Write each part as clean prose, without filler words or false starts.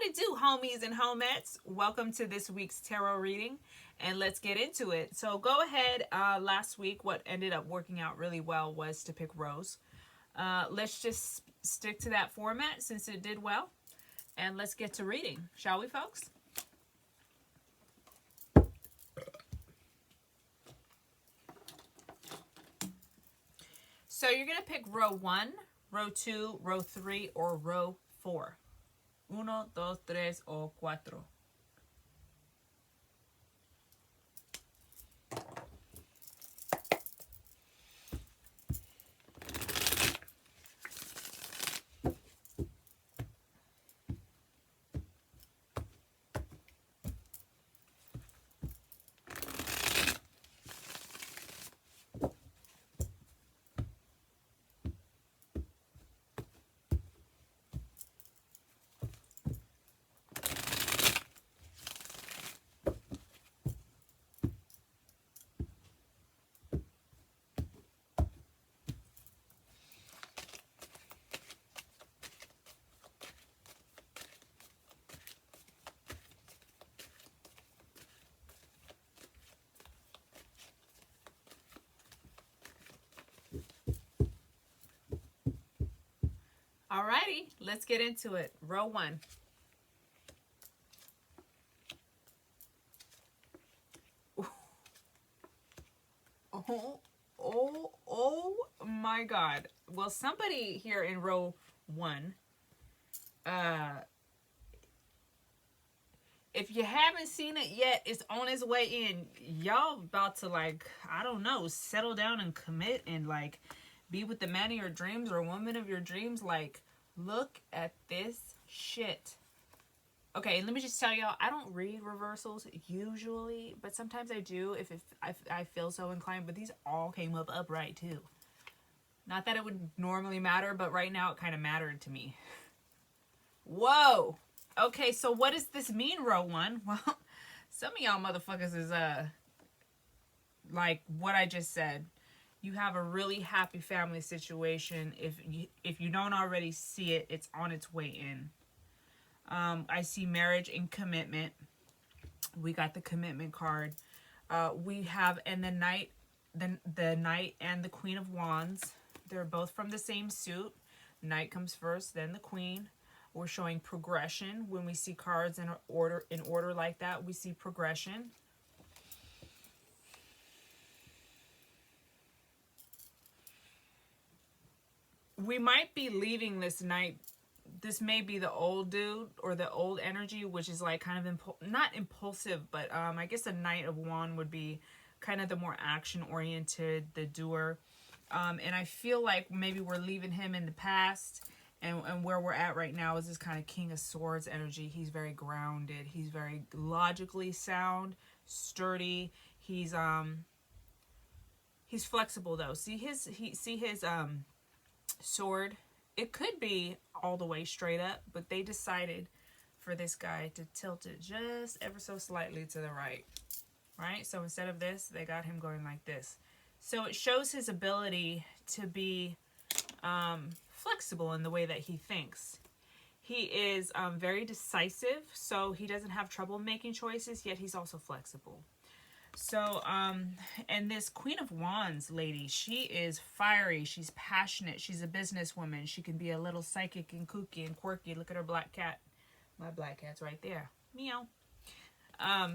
Howdy do, homies and homettes. Welcome to this week's tarot reading, and let's get into it. So go ahead. Last week, what ended up working out really well was to pick Rose. Let's just stick to that format since it did well, and let's get to reading, shall we, folks? So you're going to pick row 1, row 2, row 3, or row 4. Uno, dos, tres, o cuatro. Alrighty, let's get into it. Row 1. Oh my God. Well, somebody here in row 1, if you haven't seen it yet, it's on its way in. Y'all about to, like, I don't know, settle down and commit and, like, be with the man of your dreams or woman of your dreams. Like, look at this shit. Okay, let me just tell y'all, I don't read reversals usually, but sometimes I do if I feel so inclined. But these all came up upright too. Not that it would normally matter, but right now it kind of mattered to me. Whoa. Okay, so what does this mean, row 1? Well, some of y'all motherfuckers is like what I just said. You have a really happy family situation. If you don't already see it, it's on its way in. I see marriage and commitment. We got the commitment card. We have and the knight and the Queen of Wands. They're both from the same suit. Knight comes first, then the Queen. We're showing progression. When we see cards in order like that, we see progression. We might be leaving this Knight. This may be the old dude or the old energy, which is like kind of not impulsive, but I guess a Knight of Wand would be kind of the more action oriented, the doer. And I feel like maybe we're leaving him in the past, and where we're at right now is this kind of King of Swords energy. He's very grounded. He's very logically sound, sturdy. He's flexible though. See his sword. It could be all the way straight up, but they decided for this guy to tilt it just ever so slightly to the right. Right? So instead of this, they got him going like this. So it shows his ability to be flexible in the way that he thinks. He is very decisive, so he doesn't have trouble making choices, yet he's also flexible. So, and this Queen of Wands lady, she is fiery. She's passionate. She's a businesswoman. She can be a little psychic and kooky and quirky. Look at her black cat. My black cat's right there. Meow.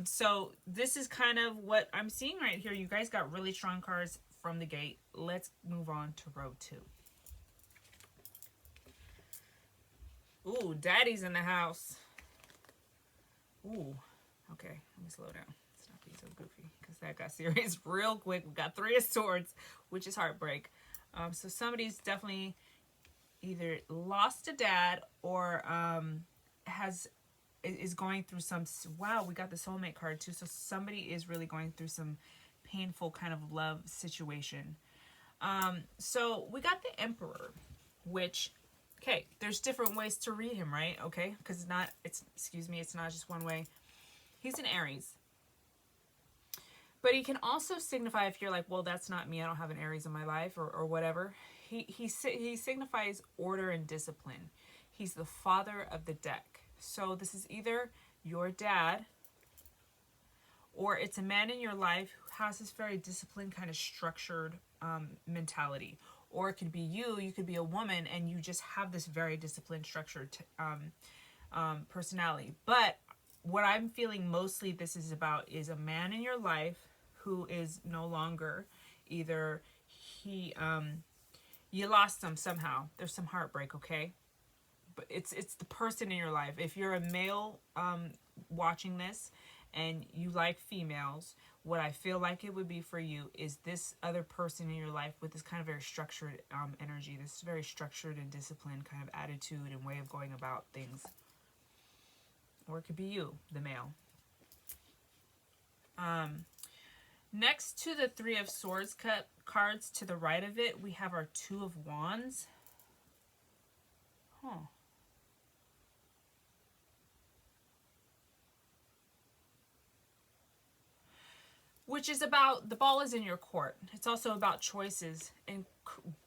So this is kind of what I'm seeing right here. You guys got really strong cards from the gate. Let's move on to row 2. Ooh, daddy's in the house. Ooh, okay, let me slow down. Let's not be so goofy because that got serious real quick. We got 3 of Swords, which is heartbreak. So somebody's definitely either lost a dad or is going through some, wow, we got the soulmate card too. So somebody is really going through some painful kind of love situation. So we got the Emperor, which, okay, there's different ways to read him, right? Okay, because it's not just one way. He's an Aries. But he can also signify, if you're like, well, that's not me, I don't have an Aries in my life, or whatever. He signifies order and discipline. He's the father of the deck. So this is either your dad, or it's a man in your life who has this very disciplined, kind of structured mentality. Or it could be you could be a woman, and you just have this very disciplined, structured personality. But what I'm feeling mostly this is about is a man in your life who is no longer, either he, you lost them somehow. There's some heartbreak, okay? But it's the person in your life. If you're a male watching this and you like females, what I feel like it would be for you is this other person in your life with this kind of very structured energy, this very structured and disciplined kind of attitude and way of going about things. Or it could be you, the male. Next to the Three of Swords cards, to the right of it, we have our Two of Wands. Huh. Which is about, the ball is in your court. It's also about choices. And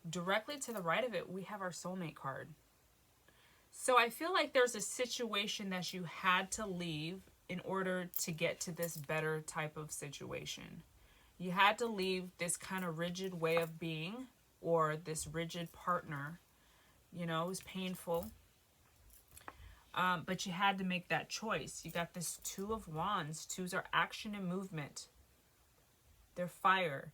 directly to the right of it, we have our soulmate card. So I feel like there's a situation that you had to leave in order to get to this better type of situation. You had to leave this kind of rigid way of being, or this rigid partner. You know, it was painful. But you had to make that choice. You got this Two of Wands. Twos are action and movement. They're fire.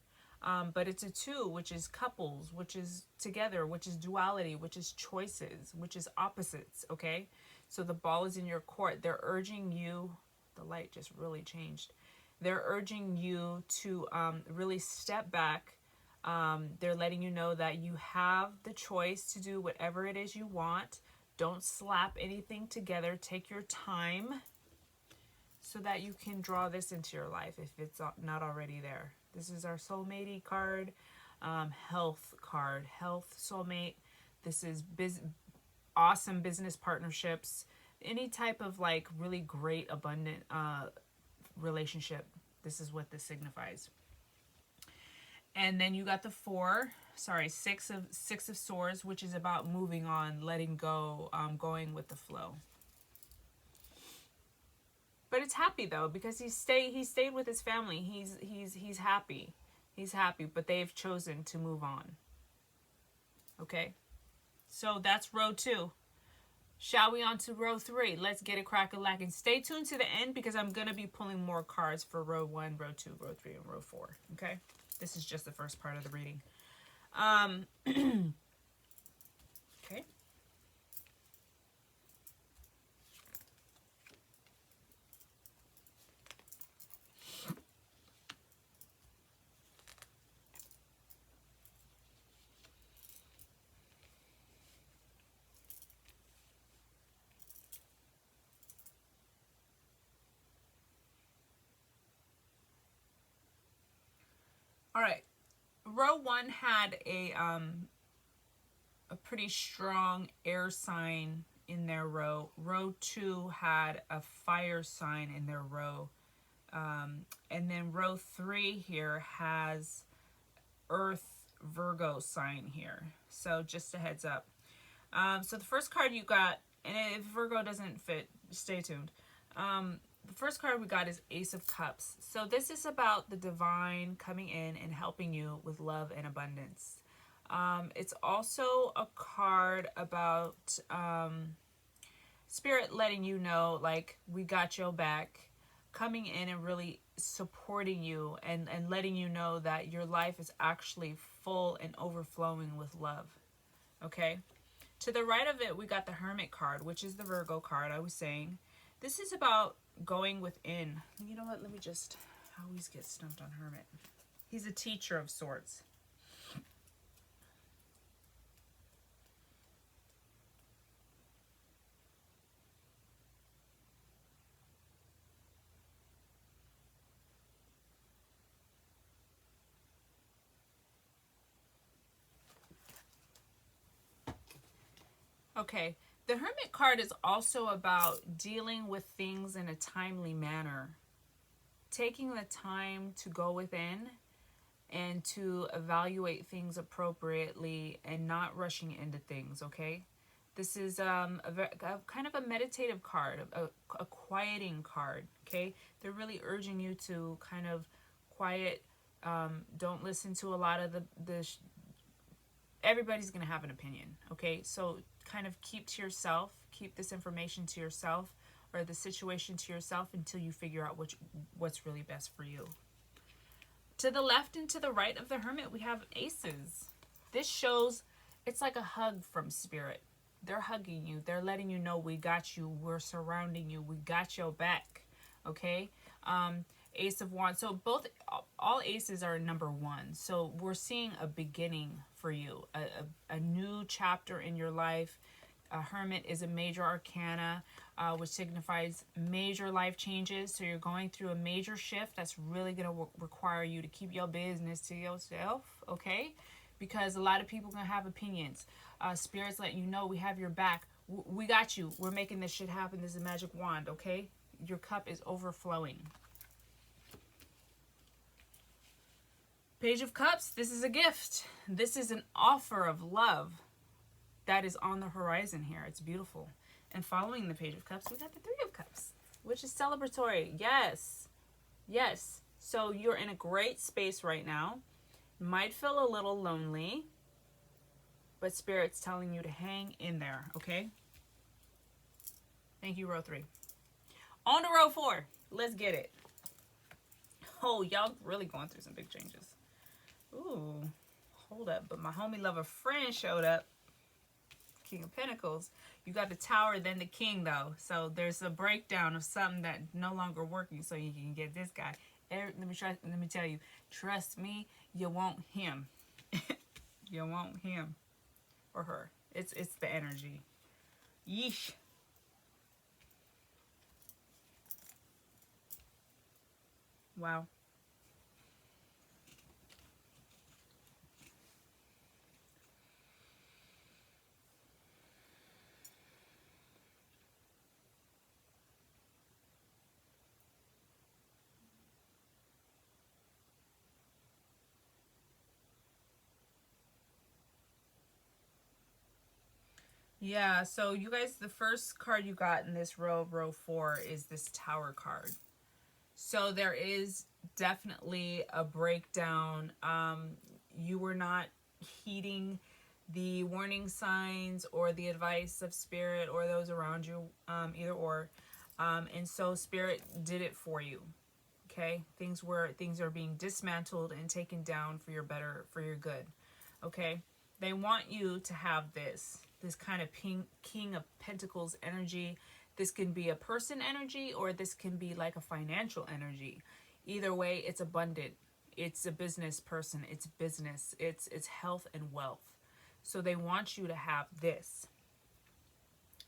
But it's a two, which is couples, which is together, which is duality, which is choices, which is opposites, okay? So the ball is in your court. They're urging you, the light just really changed. They're urging you to really step back. They're letting you know that you have the choice to do whatever it is you want. Don't slap anything together. Take your time so that you can draw this into your life if it's not already there. This is our soulmate card, health card, health soulmate. This is awesome business partnerships, any type of like really great abundant relationship. This is what this signifies. And then you got the six of swords, which is about moving on, letting go, going with the flow. But it's happy though, because he stayed with his family. He's happy. He's happy, but they've chosen to move on. Okay? So that's row 2. Shall we on to row 3? Let's get it crack-a-lackin'. Stay tuned to the end because I'm going to be pulling more cards for row 1, row 2, row 3, and row 4. Okay? This is just the first part of the reading. Okay. All right. Row 1 had a pretty strong air sign in their row. Row 2 had a fire sign in their row. And then row 3 here has Earth Virgo sign here. So just a heads up. So the first card you got, and if Virgo doesn't fit, stay tuned. The first card we got is Ace of Cups. So this is about the divine coming in and helping you with love and abundance. It's also a card about Spirit letting you know, like, we got your back, coming in and really supporting you and letting you know that your life is actually full and overflowing with love. Okay? To the right of it, we got the Hermit card, which is the Virgo card I was saying. This is about going within. You know what? Let me just... I always get stumped on Hermit. He's a teacher of sorts. Okay. The Hermit card is also about dealing with things in a timely manner. Taking the time to go within and to evaluate things appropriately and not rushing into things, okay? This is a kind of a meditative card, a quieting card, okay? They're really urging you to kind of quiet. Don't listen to a lot of everybody's going to have an opinion, okay? So kind of keep to yourself, keep this information to yourself, or the situation to yourself until you figure out what's really best for you. To the left and to the right of the Hermit, we have aces. This shows it's like a hug from Spirit. They're hugging you. They're letting you know, we got you. We're surrounding you. We got your back. Okay? Ace of Wands. So all aces are number 1. So we're seeing a beginning for you. A new chapter in your life. A Hermit is a major arcana, which signifies major life changes. So you're going through a major shift that's really going to require you to keep your business to yourself. Okay? Because a lot of people are going to have opinions. Spirit's letting you know, we have your back. We got you. We're making this shit happen. This is a magic wand, okay? Your cup is overflowing. Page of Cups, this is a gift. This is an offer of love that is on the horizon here. It's beautiful. And following the Page of Cups, we got the Three of Cups, which is celebratory. Yes. Yes. So you're in a great space right now. Might feel a little lonely, but Spirit's telling you to hang in there, okay? Thank you, row 3. On to row 4. Let's get it. Oh, y'all really going through some big changes. Ooh, hold up. But my homie lover friend showed up. King of Pentacles. You got the Tower, then the King, though. So there's a breakdown of something that no longer working, so you can get this guy. Let me tell you, trust me, you want him. You want him or her. It's the energy. Yeesh. Wow. Yeah, so you guys, the first card you got in this row 4, is this Tower card. So there is definitely a breakdown. You were not heeding the warning signs or the advice of Spirit or those around you, either or. And so Spirit did it for you. Okay? Things are being dismantled and taken down for your good. Okay? They want you to have this kind of King of Pentacles energy. This can be a person energy, or this can be like a financial energy. Either way, it's abundant. It's a business person. It's business. It's health and wealth. So they want you to have this.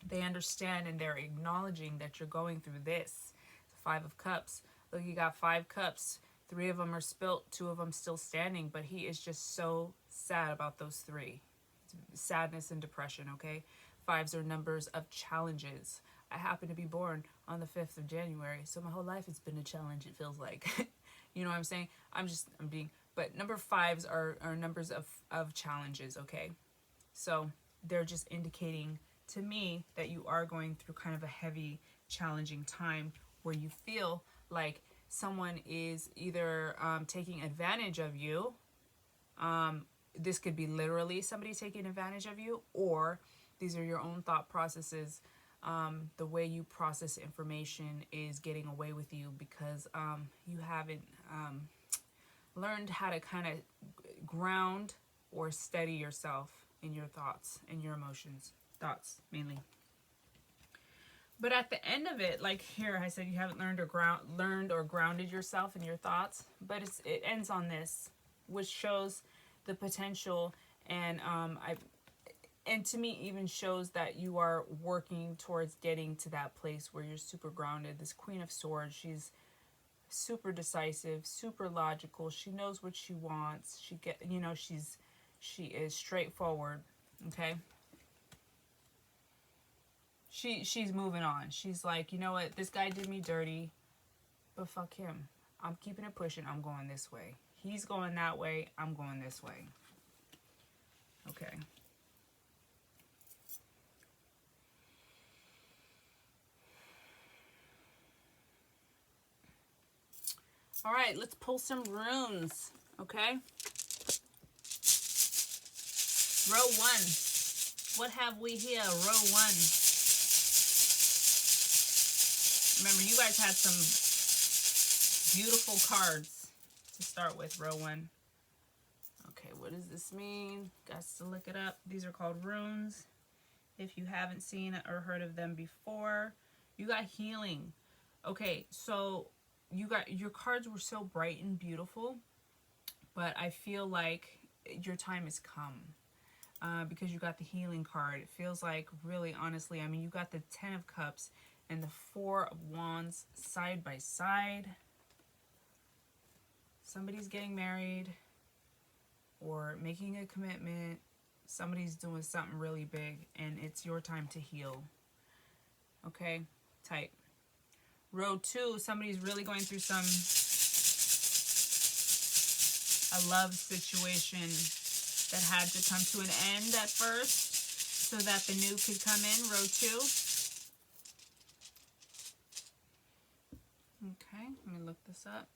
They understand and they're acknowledging that you're going through this. The 5 of Cups. Look, you got 5 cups. 3 of them are spilt. 2 of them still standing. But he is just so sad about those 3. Sadness and depression, okay? 5s are numbers of challenges. I happen to be born on the 5th of January, so my whole life has been a challenge, it feels like. You know what I'm saying? But number 5s are numbers of challenges, okay? So they're just indicating to me that you are going through kind of a heavy, challenging time where you feel like someone is either taking advantage of you. This could be literally somebody taking advantage of you, or these are your own thought processes. The way you process information is getting away with you because you haven't learned how to kind of ground or steady yourself in your thoughts and your emotions. Thoughts, mainly. But at the end of it, like here, I said you haven't learned or grounded yourself in your thoughts. But it ends on this, which shows the potential, and to me even shows that you are working towards getting to that place where you're super grounded. This Queen of Swords, she's super decisive, super logical. She knows what she wants. She is straightforward. Okay. She's moving on. She's like, you know what? This guy did me dirty, but fuck him. I'm keeping it pushing. I'm going this way. He's going that way. I'm going this way. Okay. All right, let's pull some runes, okay? Row 1. What have we here? Row 1. Remember, you guys had some beautiful cards to start with, row 1. Okay, what does this mean? Got to look it up. These are called runes. If you haven't seen or heard of them before, you got healing. Okay, so your cards were so bright and beautiful, but I feel like your time has come. Because you got the healing card. It feels like, really, honestly, I mean, you got the 10 of Cups and the 4 of Wands side by side. Somebody's getting married or making a commitment. Somebody's doing something really big, and it's your time to heal. Okay? Tight. Row 2, somebody's really going through a love situation that had to come to an end at first so that the new could come in, row 2. Okay, let me look this up.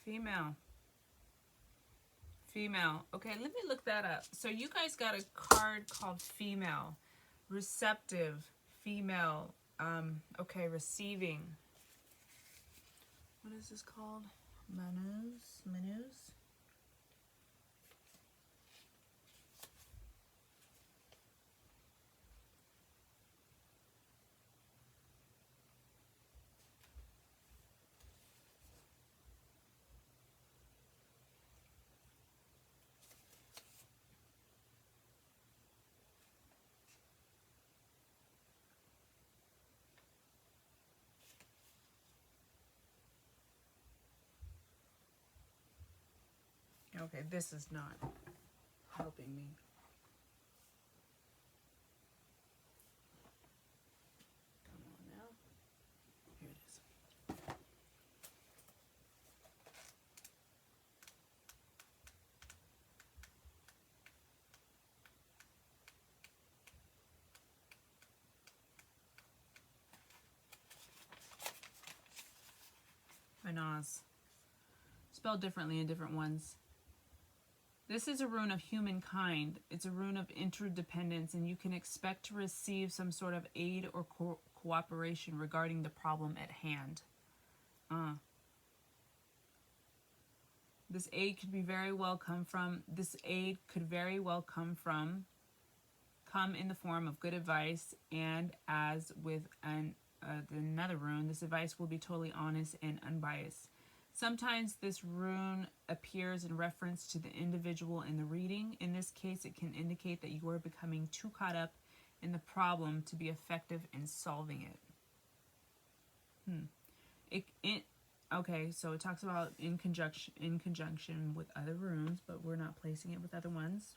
Female. Okay, let me look that up. So you guys got a card called female. Receptive. Female. Okay, receiving. What is this called? Manus? Okay, this is not helping me. Come on now. Here it is. Manaz. Spelled differently in different ones. This is a rune of humankind. It's a rune of interdependence, and you can expect to receive some sort of aid or cooperation regarding the problem at hand. This aid could very well come from come in the form of good advice, and as with another rune, this advice will be totally honest and unbiased. Sometimes this rune appears in reference to the individual in the reading. In this case, it can indicate that you are becoming too caught up in the problem to be effective in solving it. Okay, so it talks about in conjunction with other runes, but we're not placing it with other ones.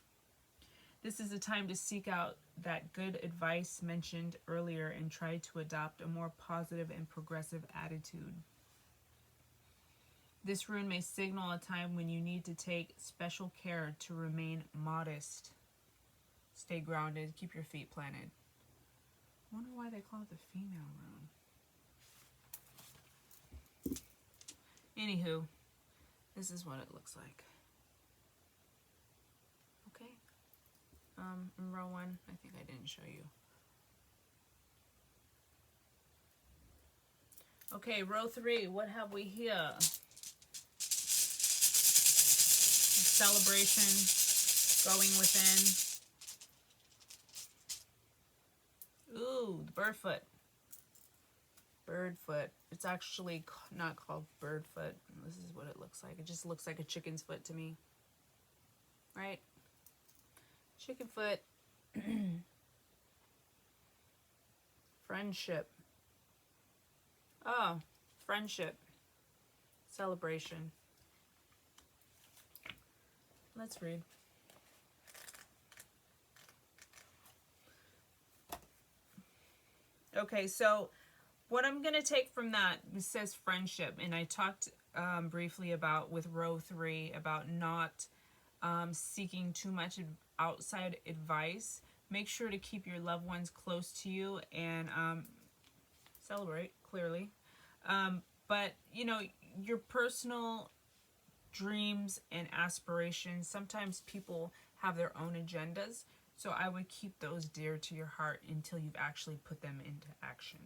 This is a time to seek out that good advice mentioned earlier and try to adopt a more positive and progressive attitude. This rune may signal a time when you need to take special care to remain modest. Stay grounded, keep your feet planted. I wonder why they call it the female rune. Anywho, this is what it looks like. Okay. In row 1, I think I didn't show you. Okay, row 3, what have we here? Celebration, going within. Ooh, the birdfoot. Birdfoot. It's actually not called birdfoot. This is what it looks like. It just looks like a chicken's foot to me. Right? Chicken foot. Friendship. Oh, friendship. Celebration. Let's read. Okay, so what I'm going to take from that, it says friendship, and I talked briefly about with row 3 about not seeking too much outside advice. Make sure to keep your loved ones close to you and celebrate, clearly. But, you know, your personal dreams and aspirations, sometimes people have their own agendas. So I would keep those dear to your heart until you've actually put them into action.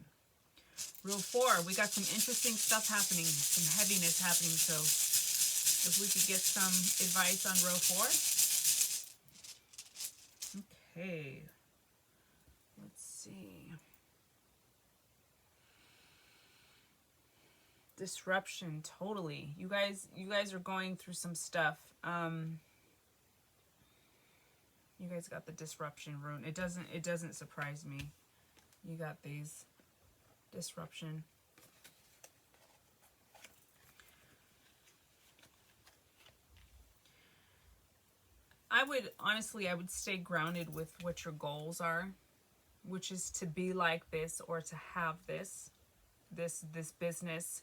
Rule 4, we got some interesting stuff happening, some heaviness happening. So if we could get some advice on row 4. Okay. Let's see. Disruption, totally. You guys are going through some stuff. You guys got the disruption rune. It doesn't surprise me. You got these disruption. I would stay grounded with what your goals are, which is to be like this or to have this business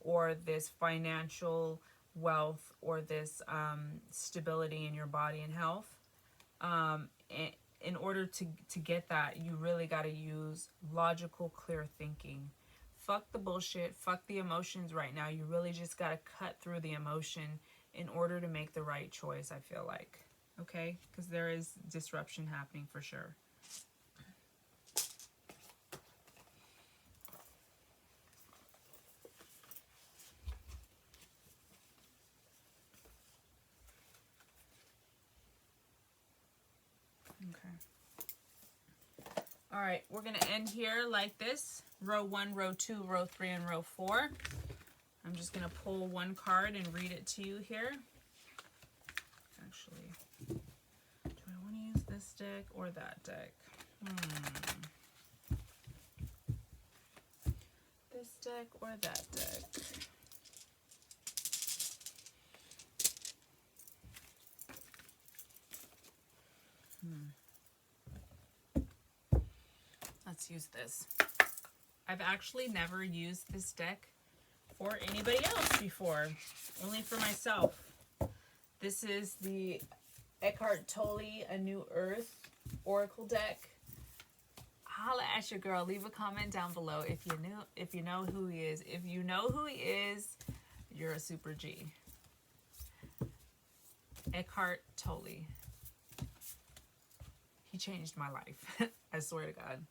or this financial wealth or this stability in your body and health. In order to get that, you really got to use logical, clear thinking. Fuck the bullshit. Fuck the emotions right now. You really just got to cut through the emotion in order to make the right choice, I feel like. Okay? Because there is disruption happening for sure. All right, we're going to end here like this. Row 1, row 2, row 3, and row 4. I'm just going to pull one card and read it to you here. Actually, do I want to use this deck or that deck? This deck or that deck? Let's use this. I've actually never used this deck for anybody else before, only for myself. This is the Eckhart Tolle A New Earth Oracle deck. Holla at your girl. Leave a comment down below if you know who he is. If you know who he is, you're a super G. Eckhart Tolle. He changed my life. I swear to God.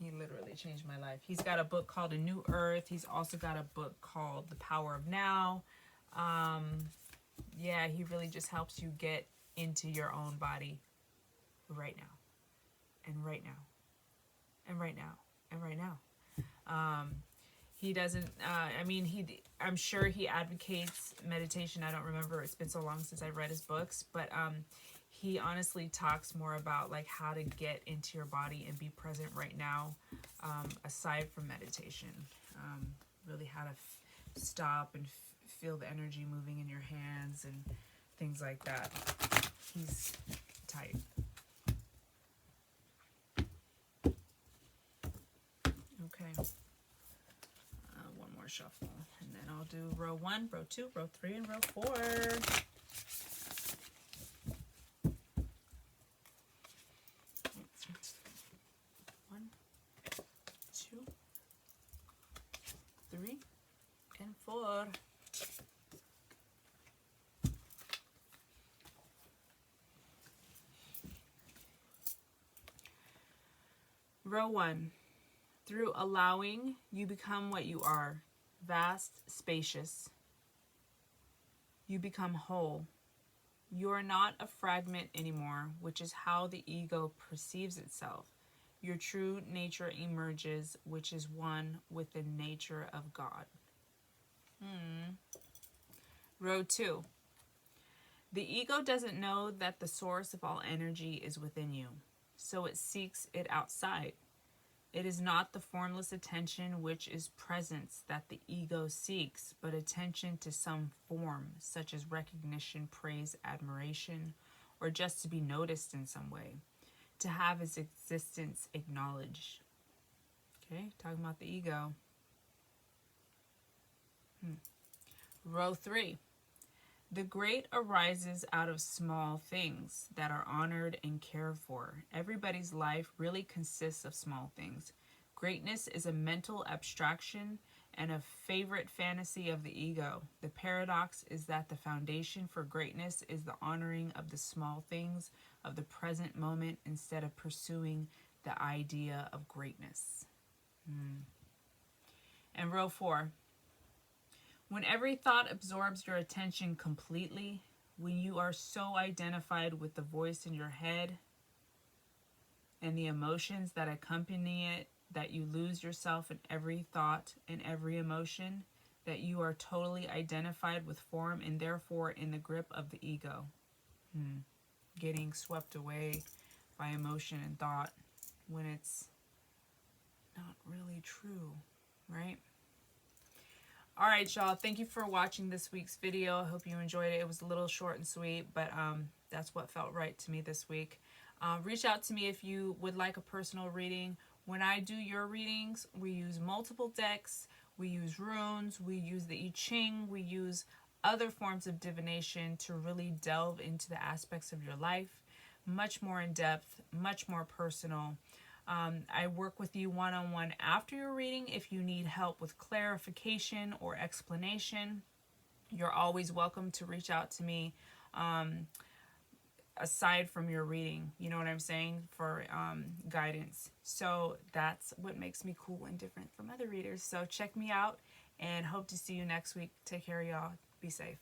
He literally changed my life. He's got a book called A New Earth. He's also got a book called The Power of Now. Yeah, he really just helps you get into your own body right now. And right now. And right now. And right now. He doesn't, I'm sure he advocates meditation. I don't remember. It's been so long since I read his books. But, he honestly talks more about like how to get into your body and be present right now, aside from meditation. Really how to stop and feel the energy moving in your hands and things like that. He's tight. Okay. One more shuffle. And then I'll do row 1, row 2, row 3, and row 4. 3 and 4. Row 1. Through allowing, you become what you are. Vast, spacious. You become whole. You are not a fragment anymore, which is how the ego perceives itself. Your true nature emerges, which is one with the nature of God. Row 2. The ego doesn't know that the source of all energy is within you, so it seeks it outside. It is not the formless attention which is presence that the ego seeks, but attention to some form, such as recognition, praise, admiration, or just to be noticed in some way. To have its existence acknowledged. Okay, talking about the ego. Row 3. The great arises out of small things that are honored and cared for. Everybody's life really consists of small things. Greatness is a mental abstraction and a favorite fantasy of the ego. The paradox is that the foundation for greatness is the honoring of the small things of the present moment instead of pursuing the idea of greatness. And row 4. When every thought absorbs your attention completely, when you are so identified with the voice in your head and the emotions that accompany it that you lose yourself in every thought and every emotion, that you are totally identified with form and therefore in the grip of the ego. Getting swept away by emotion and thought when it's not really true, right? All right, y'all. Thank you for watching this week's video. I hope you enjoyed it. It was a little short and sweet, but that's what felt right to me this week. Reach out to me if you would like a personal reading. When I do your readings, we use multiple decks. We use runes. We use the I Ching. We use other forms of divination to really delve into the aspects of your life. Much more in depth, much more personal. I work with you one-on-one after your reading. If you need help with clarification or explanation, you're always welcome to reach out to me aside from your reading, you know what I'm saying, for guidance. So that's what makes me cool and different from other readers. So check me out and hope to see you next week. Take care, y'all. Be safe.